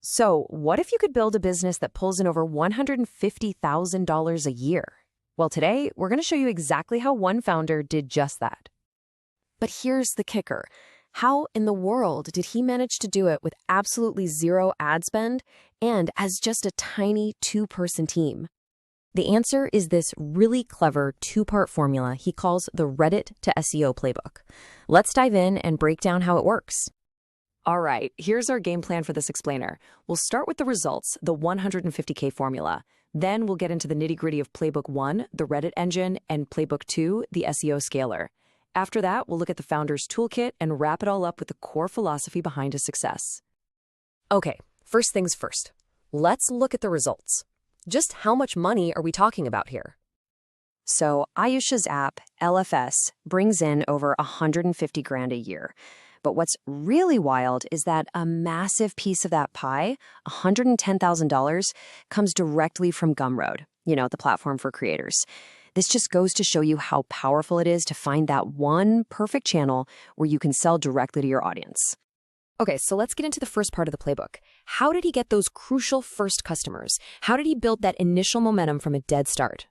So, what if you could build a business that pulls in over $150,000 a year? Well, today, we're going to show you exactly how one founder did just that. But here's the kicker. How in the world did he manage to do it with absolutely zero ad spend and as just a tiny two-person team? The answer is this really clever two-part formula he calls the Reddit to SEO playbook. Let's dive in and break down how it works. All right, here's our game plan for this explainer. We'll start with the results, the 150K formula. Then we'll get into the nitty-gritty of Playbook 1, the Reddit engine, and Playbook 2, the SEO scaler. After that, we'll look at the founder's toolkit and wrap it all up with the core philosophy behind his success. Okay, first things first. Let's look at the results. Just how much money are we talking about here? So Aayush's app, Elephas, brings in over 150 grand a year. But what's really wild is that a massive piece of that pie, $110,000, comes directly from Gumroad, the platform for creators. This just goes to show you how powerful it is to find that one perfect channel where you can sell directly to your audience. Okay, so let's get into the first part of the playbook. How did he get those crucial first customers? How did he build that initial momentum from a dead start?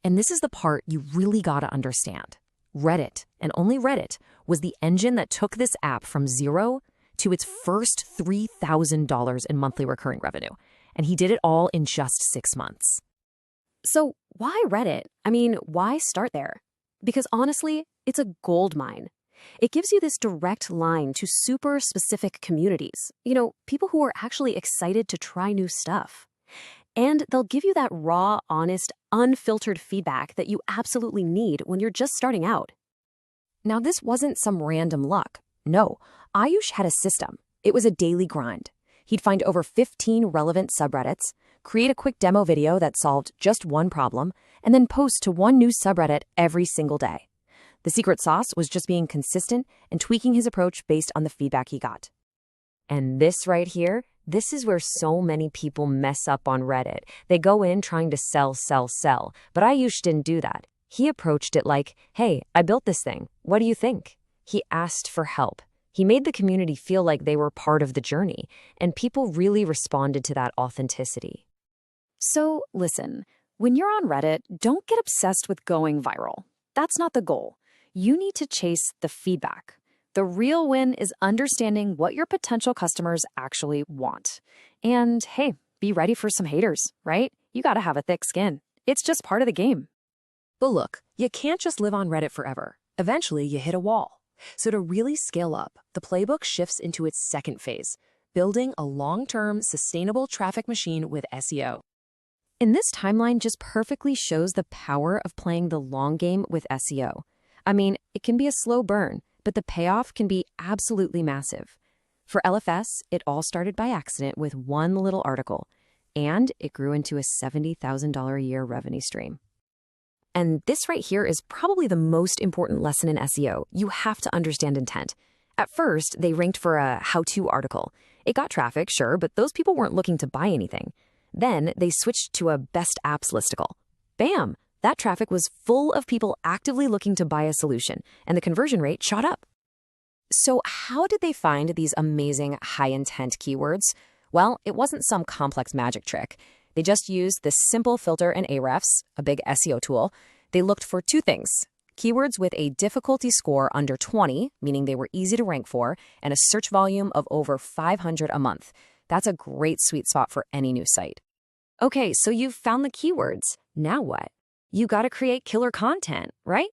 And this is the part you really gotta understand. Reddit, and only Reddit, was the engine that took this app from zero to its first $3,000 in monthly recurring revenue. And he did it all in just 6 months. So why Reddit? Why start there? Because honestly, it's a gold mine. It gives you this direct line to super specific communities, people who are actually excited to try new stuff. And they'll give you that raw, honest, unfiltered feedback that you absolutely need when you're just starting out. Now, this wasn't some random luck. No, Aayush had a system. It was a daily grind. He'd find over 15 relevant subreddits, create a quick demo video that solved just one problem, and then post to one new subreddit every single day. The secret sauce was just being consistent and tweaking his approach based on the feedback he got. And this right here, this is where so many people mess up on Reddit. They go in trying to sell. But Aayush didn't do that. He approached it like, hey, I built this thing. What do you think? He asked for help. He made the community feel like they were part of the journey, and people really responded to that authenticity. So listen, when you're on Reddit, don't get obsessed with going viral. That's not the goal. You need to chase the feedback. The real win is understanding what your potential customers actually want. And hey, be ready for some haters, right? You gotta have a thick skin. It's just part of the game. But look, you can't just live on Reddit forever. Eventually, you hit a wall. So to really scale up, the playbook shifts into its second phase, building a long-term, sustainable traffic machine with SEO. And this timeline just perfectly shows the power of playing the long game with SEO. It can be a slow burn, but the payoff can be absolutely massive. For Elephas, it all started by accident with one little article, and it grew into a $70,000 a year revenue stream. And this right here is probably the most important lesson in SEO. You have to understand intent. At first, they ranked for a how-to article. It got traffic, sure, but those people weren't looking to buy anything. Then they switched to a best apps listicle. Bam! That traffic was full of people actively looking to buy a solution, and the conversion rate shot up. So how did they find these amazing high-intent keywords? Well, it wasn't some complex magic trick. They just used this simple filter in Ahrefs, a big SEO tool. They looked for two things: keywords with a difficulty score under 20, meaning they were easy to rank for, and a search volume of over 500 a month. That's a great sweet spot for any new site. Okay, so you've found the keywords. Now what? You gotta create killer content, right?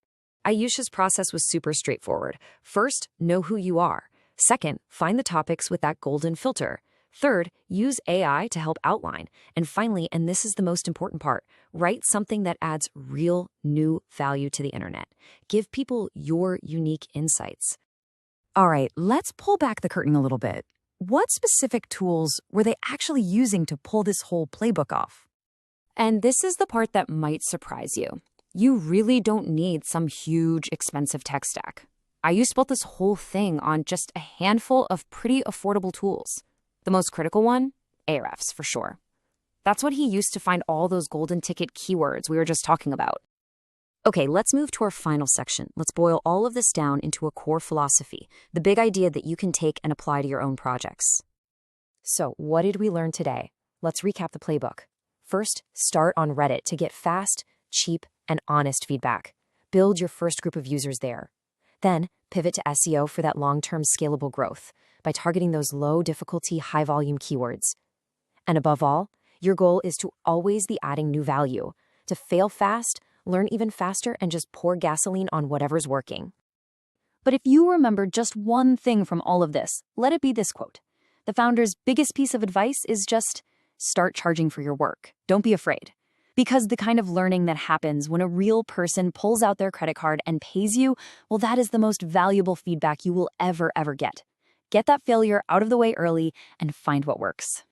Aayush's process was super straightforward. First, know who you are. Second, find the topics with that golden filter. Third, use AI to help outline. And finally, and this is the most important part, write something that adds real new value to the internet. Give people your unique insights. All right, let's pull back the curtain a little bit. What specific tools were they actually using to pull this whole playbook off? And this is the part that might surprise you. You really don't need some huge, expensive tech stack. Aayush built this whole thing on just a handful of pretty affordable tools. The most critical one? Ahrefs, for sure. That's what he used to find all those golden ticket keywords we were just talking about. Okay, let's move to our final section. Let's boil all of this down into a core philosophy, the big idea that you can take and apply to your own projects. So, what did we learn today? Let's recap the playbook. First, start on Reddit to get fast, cheap, and honest feedback. Build your first group of users there. Then, pivot to SEO for that long-term scalable growth by targeting those low-difficulty, high-volume keywords. And above all, your goal is to always be adding new value, to fail fast, learn even faster, and just pour gasoline on whatever's working. But if you remember just one thing from all of this, let it be this quote. The founder's biggest piece of advice is just start charging for your work. Don't be afraid. Because the kind of learning that happens when a real person pulls out their credit card and pays you, well, that is the most valuable feedback you will ever get. Get that failure out of the way early and find what works.